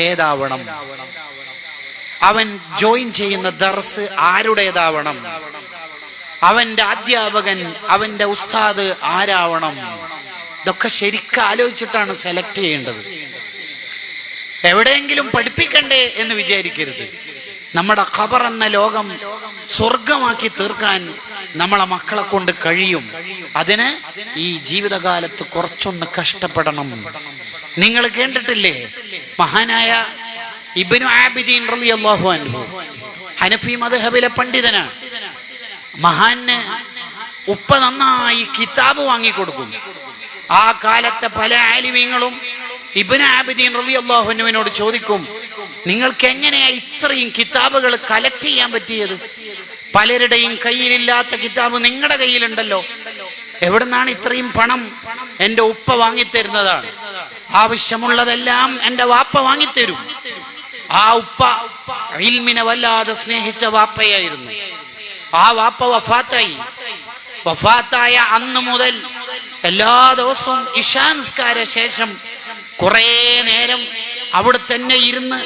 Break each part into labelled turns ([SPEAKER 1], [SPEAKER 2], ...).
[SPEAKER 1] ഏതാവണം, അവൻ ജോയിൻ ചെയ്യുന്ന ദർസ് ആരുടേതാവണം, അവന്റെ അധ്യാപകൻ അവന്റെ ഉസ്താദ് ആരാവണം, ഇതൊക്കെ ശരിക്കും ആലോചിച്ചിട്ടാണ് സെലക്ട് ചെയ്യേണ്ടത്. എവിടെയെങ്കിലും പഠിപ്പിക്കണ്ടേ എന്ന് വിചാരിക്കരുത്. നമ്മുടെ ഖബർ എന്ന ലോകം സ്വർഗമാക്കി തീർക്കാൻ നമ്മളെ മക്കളെ കൊണ്ട് കഴിയും. അതിന് ഈ ജീവിതകാലത്ത് കുറച്ചൊന്ന് കഷ്ടപ്പെടണം. നിങ്ങൾ കേട്ടിട്ടില്ലേ, മഹാനായ ഇബ്നു ആബിദീൻ റളിയല്ലാഹു അൻഹു ഹനഫി മദ്ഹബിലെ പണ്ഡിതനാണ്. മഹാന് ഉപ്പ നന്നായി കിതാബ് വാങ്ങിക്കൊടുക്കും. ആ കാലത്തെ പല ആലിമീങ്ങളും ഇബ്നു ആബിദീൻ റളിയല്ലാഹു അൻഹുവിനോട് ചോദിക്കും, നിങ്ങൾക്ക് എങ്ങനെയാ ഇത്രയും കിതാബുകൾ കളക്ട് ചെയ്യാൻ പറ്റിയത്? പലരുടെയും കയ്യിലില്ലാത്ത കിതാബ് നിങ്ങളുടെ കയ്യിലുണ്ടല്ലോ, എവിടുന്നാണ് ഇത്രയും പണം? എൻ്റെ ഉപ്പ വാങ്ങിത്തരുന്നതാണ്. ആവശ്യമുള്ളതെല്ലാം എൻ്റെ വാപ്പ വാങ്ങിത്തരും. ആ ഉപ്പ ഇൽമിനെ വല്ലാതെ സ്നേഹിച്ച വാപ്പയായിരുന്നു. ആ വാപ്പ വഫാത്തായ അന്ന് മുതൽ എല്ലാ ദിവസവും ഇശാ നിസ്കാര ശേഷം കുറെ നേരം അവിടെ തന്നെ ഇരുന്ന്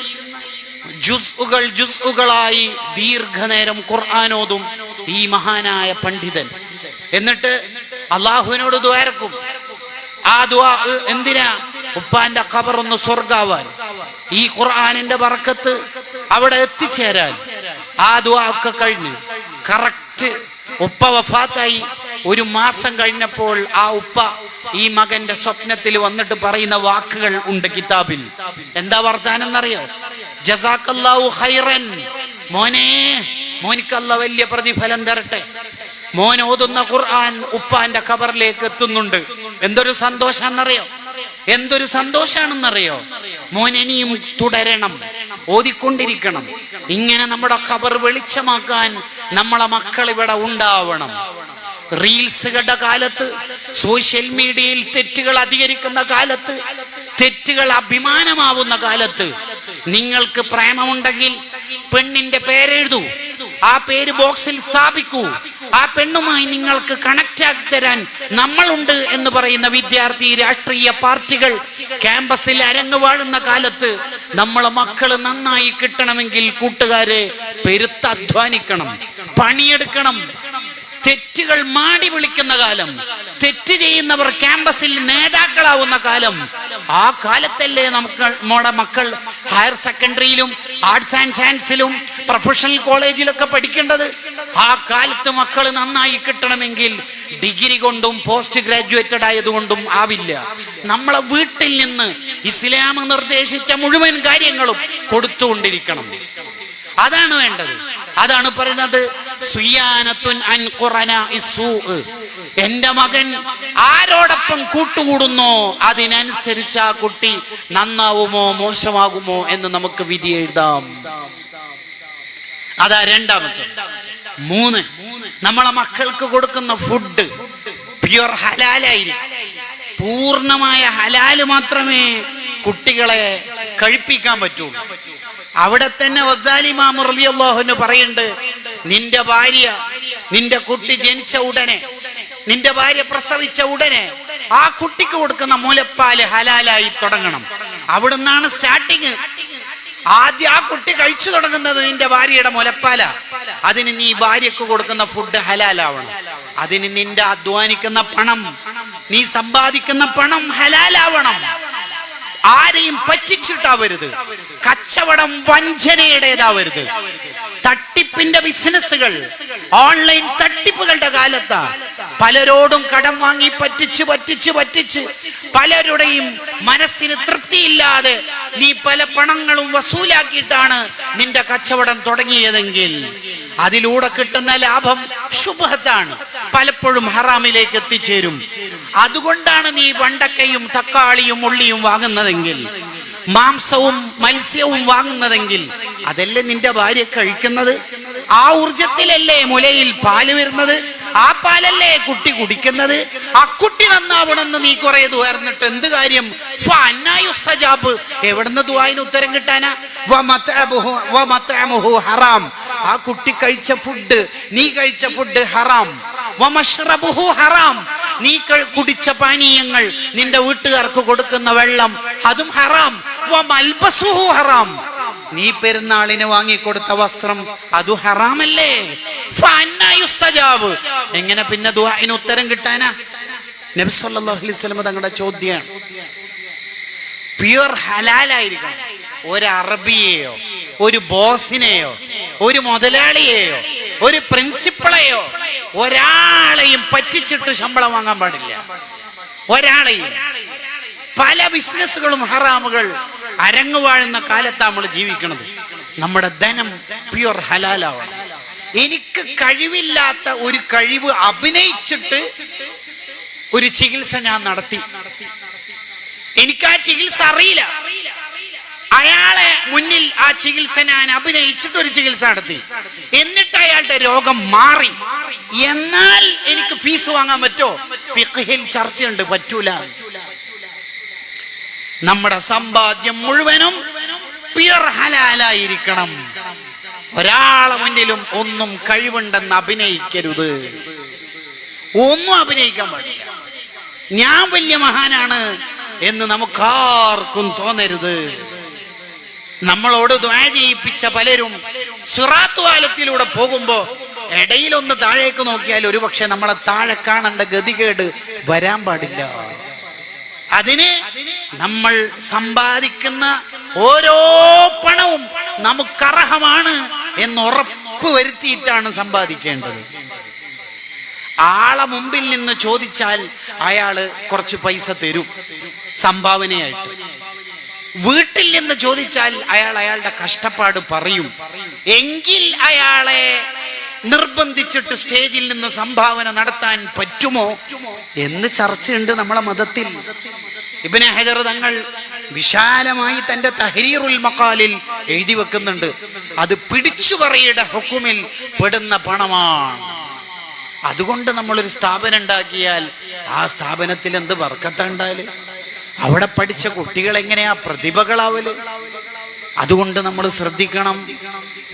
[SPEAKER 1] ജുസ്ഉകളായി ദീർഘനേരം ഖുർആൻ ഓതും ഈ മഹാനായ പണ്ഡിതൻ. എന്നിട്ട് അള്ളാഹുവിനോട് ദുആരക്കും. ആ ദുആ എന്തിനാ? ഉപ്പാന്റെ ഖബർ ഒന്ന് സ്വർഗാവാൻ, ഈ ഖുർആനിന്റെ ബറക്കത്ത് അവിടെ എത്തിച്ചേരാൻ. ആ ദുആ ഒക്കെ കഴിഞ്ഞു. കറക്റ്റ് ഉപ്പ വഫാത്തായി 1 മാസം കഴിഞ്ഞപ്പോൾ ആ ഉപ്പ ഈ മകന്റെ സ്വപ്നത്തിൽ വന്നിട്ട് പറയുന്ന വാക്കുകൾ ഉണ്ട് കിതാബിൽ. എന്താ വർത്താനം എന്നറിയോ? ജസാക്കല്ലാഹു ഖൈറൻ, മോനിക്ക് അല്ലാഹു വലിയ പ്രതിഫലം തരട്ടെ. മോൻ ഓതുന്ന ഖുർആൻ ഉപ്പാന്റെ ഖബറിലേക്ക് എത്തുന്നുണ്ട്. എന്തൊരു സന്തോഷാണെന്നറിയോ? എന്തൊരു സന്തോഷാണെന്നറിയോ? മോൻ ഇനിയും തുടരണം, ഓതിക്കൊണ്ടിരിക്കണം. ഇങ്ങനെ നമ്മുടെ ഖബർ വെളിച്ചമാക്കാൻ നമ്മളെ മക്കൾ ഇവിടെ ഉണ്ടാവണം. റീൽസുകളുടെ കാലത്ത്, സോഷ്യൽ മീഡിയയിൽ തെറ്റുകൾ അധികരിക്കുന്ന കാലത്ത്, തെറ്റുകൾ അഭിമാനമാവുന്ന കാലത്ത്, നിങ്ങൾക്ക് പ്രേമമുണ്ടെങ്കിൽ പെണ്ണിന്റെ പേരെഴുതൂ, ആ പേര് ബോക്സിൽ സ്ഥാപിക്കൂ. ആ പെണ്ണുമായി നിങ്ങൾക്ക് കണക്ട് ആക്കി തരാൻ നമ്മളുണ്ട് എന്ന് പറയുന്ന വിദ്യാർത്ഥി രാഷ്ട്രീയ പാർട്ടികൾ ക്യാമ്പസിൽ അരങ്ങുവാഴുന്ന കാലത്ത് നമ്മളെ മക്കള് നന്നായി കിട്ടണമെങ്കിൽ കൂട്ടുകാരെ പെരുത്ത് അധ്വാനിക്കണം, പണിയെടുക്കണം. തെറ്റുകൾ മാടി വിളിക്കുന്ന കാലം, തെറ്റ് ചെയ്യുന്നവർ ക്യാമ്പസിൽ നേതാക്കളാവുന്ന കാലം, ആ കാലത്തല്ലേ നമ്മുടെ മക്കൾ ഹയർ സെക്കൻഡറിയിലും ആർട്സ് ആൻഡ് സയൻസിലും പ്രൊഫഷണൽ കോളേജിലൊക്കെ പഠിക്കേണ്ടത്. ആ കാലത്ത് മക്കൾ നന്നായി കിട്ടണമെങ്കിൽ ഡിഗ്രി കൊണ്ടും പോസ്റ്റ് ഗ്രാജുവേറ്റഡ് ആയതുകൊണ്ടും ആവില്ല. നമ്മളെ വീട്ടിൽ നിന്ന് ഇസ്ലാം നിർദ്ദേശിച്ച മുഴുവൻ കാര്യങ്ങളും കൊടുത്തുകൊണ്ടിരിക്കണം. അതാണ് വേണ്ടത്. അതാണ് പറയുന്നത്, എന്റെ മകൻ ആരോടൊപ്പം കൂട്ടുകൂടുന്നോ അതിനനുസരിച്ച് ആ കുട്ടി നന്നാവുമോ മോശമാകുമോ എന്ന് നമുക്ക് വിധി എഴുതാം. അതാ രണ്ടാമത്തെ. 3, നമ്മളെ മക്കൾക്ക് കൊടുക്കുന്ന ഫുഡ് പ്യുവർ ഹലാലായിരിക്കും. പൂർണ്ണമായ ഹലാല് മാത്രമേ കുട്ടികളെ കഴിപ്പിക്കാൻ പറ്റുള്ളൂ. അവിടെ തന്നെ ഗസാലി ഇമാം റളിയല്ലാഹു അൻഹു പറയുന്നുണ്ട്, നിന്റെ ഭാര്യ, നിന്റെ കുട്ടി ജനിച്ച ഉടനെ, നിന്റെ ഭാര്യ പ്രസവിച്ച ഉടനെ ആ കുട്ടിക്ക് കൊടുക്കുന്ന മുലപ്പാല് ഹലാലായി തുടങ്ങണം. അവിടുന്നാണ് സ്റ്റാർട്ടിങ്. ആദ്യം ആ കുട്ടി കഴിച്ചു തുടങ്ങുന്നത് നിന്റെ ഭാര്യയുടെ മുലപ്പാല. അതിന് നീ ഭാര്യക്ക് കൊടുക്കുന്ന ഫുഡ് ഹലാലാവണം. അതിന് നിന്റെ അധ്വാനിക്കുന്ന പണം, നീ സമ്പാദിക്കുന്ന പണം ഹലാലാവണം. ആരെയും പറ്റിച്ചിട്ടാവരുത്. കച്ചവടം വഞ്ചനയുടേതാവരുത്. തട്ടിപ്പിന്റെ ബിസിനസ്സുകൾ, ഓൺലൈൻ തട്ടിപ്പുകളുടെ കാലത്താ പലരോടും കടം വാങ്ങി പറ്റിച്ച് പലരുടെയും മനസ്സിന് തൃപ്തിയില്ലാതെ നീ പല പണങ്ങളും വസൂലാക്കിയിട്ടാണ് നിന്റെ കച്ചവടം തുടങ്ങിയതെങ്കിൽ അതിലൂടെ കിട്ടുന്ന ലാഭം ശുഭത്താണ്, പലപ്പോഴും ഹറാമിലേക്ക് എത്തിച്ചേരും. അതുകൊണ്ടാണ് നീ വണ്ടക്കയും തക്കാളിയും ഉള്ളിയും വാങ്ങുന്നതെങ്കിൽ, മാംസവും മത്സ്യവും വാങ്ങുന്നതെങ്കിൽ, അതല്ലേ നിന്റെ ഭാര്യ കഴിക്കുന്നത്? ആ ഊർജത്തിലല്ലേ മുലയിൽ പാല് വരുന്നത്? ആ പാലല്ലേ കുട്ടി കുടിക്കുന്നത്? ആ കുട്ടി നന്നാവണമെന്ന് നീ കുറെ ദുആർന്നിട്ട് എന്ത് കാര്യം? എവിടുന്ന് ദുആന് ഉത്തരം കിട്ടാനാ? ഹറാം. ആ കുട്ടി കഴിച്ച ഫുഡ്, നീ കഴിച്ച ഫുഡ് ഹറാം. ഹറാം. നീ കുടിച്ച പാനീയങ്ങൾ, നിന്റെ വീട്ടുകാർക്ക് കൊടുക്കുന്ന വെള്ളം, അതും ഹറാം. വമൽബസുഹു ഹറാം, നീ പെരുന്നാളിന് വാങ്ങിക്കൊടുത്ത വസ്ത്രം അത് ഹറാമല്ലേ? ഫഅന്നാ യുസ്തജാബ്, എങ്ങനെ പിന്നെ ദുആഇന് ഉത്തരം കിട്ടാനാ? നബി സല്ലല്ലാഹു അലൈഹി വസല്ലം തങ്ങളുടെ ചോദ്യമാണ്. പ്യുവർ ഹലാലായിരിക്കണം. ഒരു അറബിയെയോ ഒരു ബോസിനെയോ ഒരു മുതലാളിയെയോ ഒരു പ്രിൻസിപ്പളെയോ ഒരാളെയും പറ്റിച്ചിട്ട് ശമ്പളം വാങ്ങാൻ പാടില്ല. ഒരാളെയും. പല ബിസിനസ്സുകളും ഹറാമുകൾ അരങ്ങുവാഴുന്ന കാലത്താണ് നമ്മൾ ജീവിക്കുന്നത്. നമ്മുടെ ധനം പ്യുവർ ഹലാലാവണം. എനിക്ക് കഴിവില്ലാത്ത ഒരു കഴിവ് അഭിനയിച്ചിട്ട് ഒരു ചികിത്സ ഞാൻ നടത്തി, എനിക്ക് ആ ചികിത്സ അറിയില്ല, അയാളെ മുന്നിൽ ആ ചികിത്സ ഞാൻ അഭിനയിച്ചിട്ട് ഒരു ചികിത്സ നടത്തി, എന്നിട്ട് അയാളുടെ രോഗം മാറി, എന്നാൽ എനിക്ക് ഫീസ് വാങ്ങാൻ പറ്റോ? ഫിഖ്ഹിൽ ചർച്ചയുണ്ട്, പറ്റൂല. നമ്മുടെ സമ്പാദ്യം മുഴുവനും പ്യുവർ ഹലാലായിരിക്കണം. ഒരാളെ മുന്നിലും ഒന്നും കഴിവുണ്ടെന്ന് അഭിനയിക്കരുത്, ഒന്നും അഭിനയിക്കാൻ പാടില്ല. ഞാൻ വലിയ മഹാനാണ് എന്ന് നമുക്കാർക്കും തോന്നരുത്. നമ്മളോട് ദുആ ചെയ്യിപ്പിച്ച പലരും സിറാത്ത് പാലത്തിലൂടെ പോകുമ്പോ ഇടയിലൊന്ന് താഴേക്ക് നോക്കിയാൽ ഒരുപക്ഷെ നമ്മളെ താഴെ കാണേണ്ട ഗതികേട് വരാൻ പാടില്ല. അതിന് നമ്മൾ സമ്പാദിക്കുന്ന ഓരോ പണവും നമുക്കർഹമാണ് എന്ന് ഉറപ്പ് വരുത്തിയിട്ടാണ് സമ്പാദിക്കേണ്ടത്. ആളെ മുമ്പിൽ നിന്ന് ചോദിച്ചാൽ അയാള് കുറച്ച് പൈസ തരും സംഭാവനയായിട്ട്. വീട്ടിൽ നിന്ന് ചോദിച്ചാൽ അയാളുടെ കഷ്ടപ്പാട് പറയും. എങ്കിൽ അയാളെ നിർബന്ധിച്ചിട്ട് സ്റ്റേജിൽ നിന്ന് സംഭാവന നടത്താൻ പറ്റുമോ എന്ന് ചർച്ചയുണ്ട് നമ്മളെ മതത്തിൽ. ഇബ്നു ഹജർ തങ്ങൾ വിശാലമായി തന്റെ തഹ്രീറുൽ മഖാലിൽ എഴുതി വെക്കുന്നുണ്ട്, അത് പിടിച്ചുപറിയുടെ ഹുക്കുമിൽ പെടുന്ന പണമാണ്. അതുകൊണ്ട് നമ്മളൊരു സ്ഥാപനം ഉണ്ടാക്കിയാൽ ആ സ്ഥാപനത്തിൽ എന്ത് ബർക്കത്തുണ്ടായാല്, അവിടെ പഠിച്ച കുട്ടികൾ എങ്ങനെയാ പ്രതിഭകളാവല്. അതുകൊണ്ട് നമ്മൾ ശ്രദ്ധിക്കണം,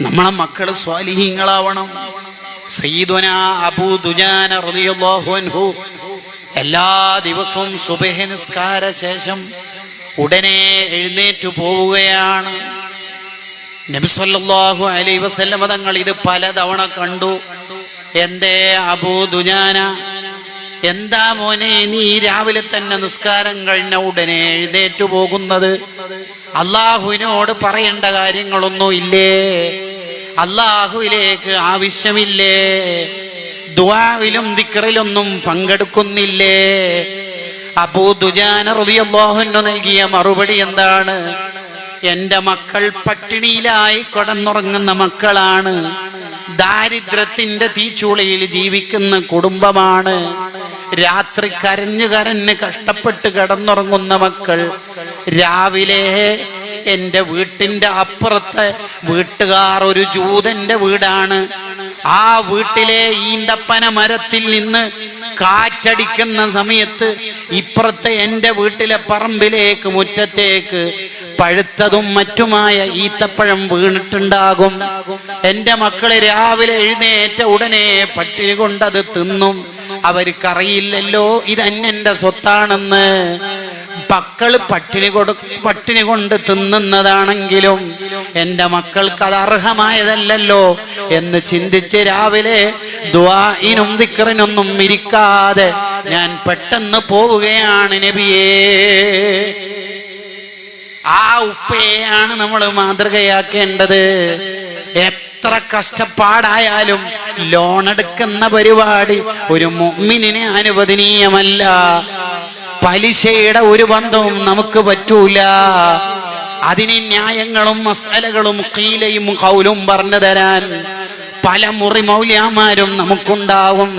[SPEAKER 1] നമ്മളെ മക്കള് സ്വാലിഹീങ്ങളാവണം. സയ്യിദുനാ അബൂ ദുജാന റളിയല്ലാഹു അൻഹു എല്ലാ ദിവസവും സുബ്ഹ് നിസ്കാര ശേഷം ഉടനെ എഴുന്നേറ്റു പോവുകയാണ്. നബി സല്ലല്ലാഹു അലൈഹി വസല്ലം തങ്ങൾ ഇത് പലതവണ കണ്ടു. എന്തേ അബൂ ദുജാന, എന്താ മോനെ നീ രാവിലെ തന്നെ നിസ്കാരം കഴിഞ്ഞ ഉടനെ എഴുന്നേറ്റു പോകുന്നത്? അള്ളാഹുവിനോട് പറയേണ്ട കാര്യങ്ങളൊന്നും ഇല്ലേ? അള്ളാഹുവിലേക്ക് ആവശ്യമില്ലേ? ദുആയിലും ദിക്റിലൊന്നും പങ്കെടുക്കുന്നില്ലേ? അബൂ ദുജാന റളിയല്ലാഹു അൻഹു നൽകിയ മറുപടി എന്താണ്? എന്റെ മക്കൾ പട്ടിണിയിലായി കിടന്നുറങ്ങുന്ന മക്കളാണ്, ദാരിദ്ര്യത്തിന്റെ തീച്ചൂളയിൽ ജീവിക്കുന്ന കുടുംബമാണ്, രാത്രി കരഞ്ഞു കരഞ്ഞ് കഷ്ടപ്പെട്ട് കിടന്നുറങ്ങുന്ന മക്കൾ. രാവിലെ എന്റെ വീട്ടിന്റെ അപ്പുറത്തെ വീട്ടുകാർ ഒരു ജൂതന്റെ വീടാണ്. ആ വീട്ടിലെ ഈന്തപ്പന മരത്തിൽ നിന്ന് കാറ്റടിക്കുന്ന സമയത്ത് ഇപ്പുറത്തെ എന്റെ വീട്ടിലെ പറമ്പിലേക്ക് മുറ്റത്തേക്ക് പഴുത്തതും മറ്റുമായ ഈത്തപ്പഴം വീണിട്ടുണ്ടാകും. എന്റെ മക്കള് രാവിലെ എഴുന്നേറ്റ ഉടനെ പട്ടിണി കൊണ്ടത് തിന്നും. അവർക്കറിയില്ലല്ലോ ഇതെന്റെ സ്വത്താണെന്ന്. മക്കള് പട്ടിണി കൊണ്ട് തിന്നുന്നതാണെങ്കിലും എന്റെ മക്കൾക്ക് അത് അർഹമായതല്ലല്ലോ എന്ന് ചിന്തിച്ച് രാവിലെ ദുആഇനും ദിക്റിനൊന്നും ഇരിക്കാതെ ഞാൻ പെട്ടെന്ന് പോവുകയാണ് നബിയേ. ആ ഉപ്പയെയാണ് നമ്മൾ മാതൃകയാക്കേണ്ടത്. എത്ര കഷ്ടപ്പാടായാലും ലോൺ എടുക്കുന്ന പരിപാടി ഒരു മുഅ്മിനിന് അനുവദനീയമല്ല. പലിശയുടെ ഒരു ബന്ധവും നമുക്ക് പറ്റൂല. അതിന് ന്യായങ്ങളും മസാലകളും ഖീലയും ഖൗലും പറഞ്ഞു തരാൻ പല മുറി മൗലിയാമാരും നമുക്കുണ്ടാവും.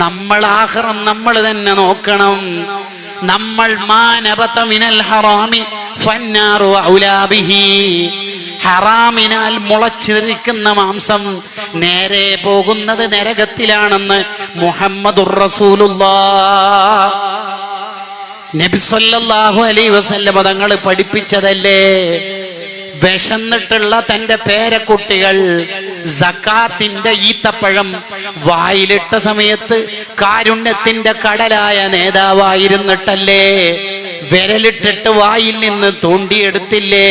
[SPEAKER 1] നമ്മൾ ആഖിറം നമ്മൾ തന്നെ നോക്കണം. നമ്മൾ മാനബത മിനൽ ഹറാമി ഫന്നാറു ഔലാ ബിഹി. ഹറാമിനാൽ മുളച്ചിരിക്കുന്ന മാംസം നേരെ പോകുന്നത് നരകത്തിലാണെന്ന് മുഹമ്മദുർ റസൂലുള്ളാഹ് നബി സല്ലല്ലാഹു അലൈഹി വസല്ലം തങ്ങൾ പഠിപ്പിച്ചതല്ലേ. വിശന്നിട്ടുള്ള തന്റെ പേരക്കുട്ടികൾ സക്കാത്തിന്റെ ഈത്തപ്പഴം വായിലിട്ട സമയത്ത് കാരുണ്യത്തിന്റെ കടലായ നേതാവായിരുന്നിട്ടല്ലേ വിരലിട്ടിട്ട് വായിൽ നിന്ന് തോണ്ടിയെടുത്തില്ലേ?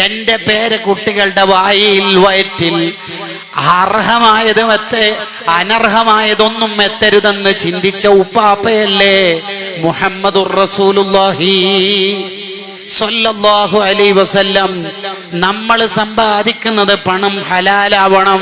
[SPEAKER 1] എന്റെ പേരക്കുട്ടികളുടെ വായിൽ വയറ്റിൽ അർഹമായതും അനർഹമായതൊന്നും എത്തരുതെന്ന് ചിന്തിച്ച ഉപ്പാപ്പയല്ലേ മുഹമ്മദുർ റസൂലുള്ളാഹി സ്വല്ലല്ലാഹു അലൈഹി വസല്ലം. നമ്മൾ സമ്പാദിക്കുന്നത് പണം ഹലാലാവണം.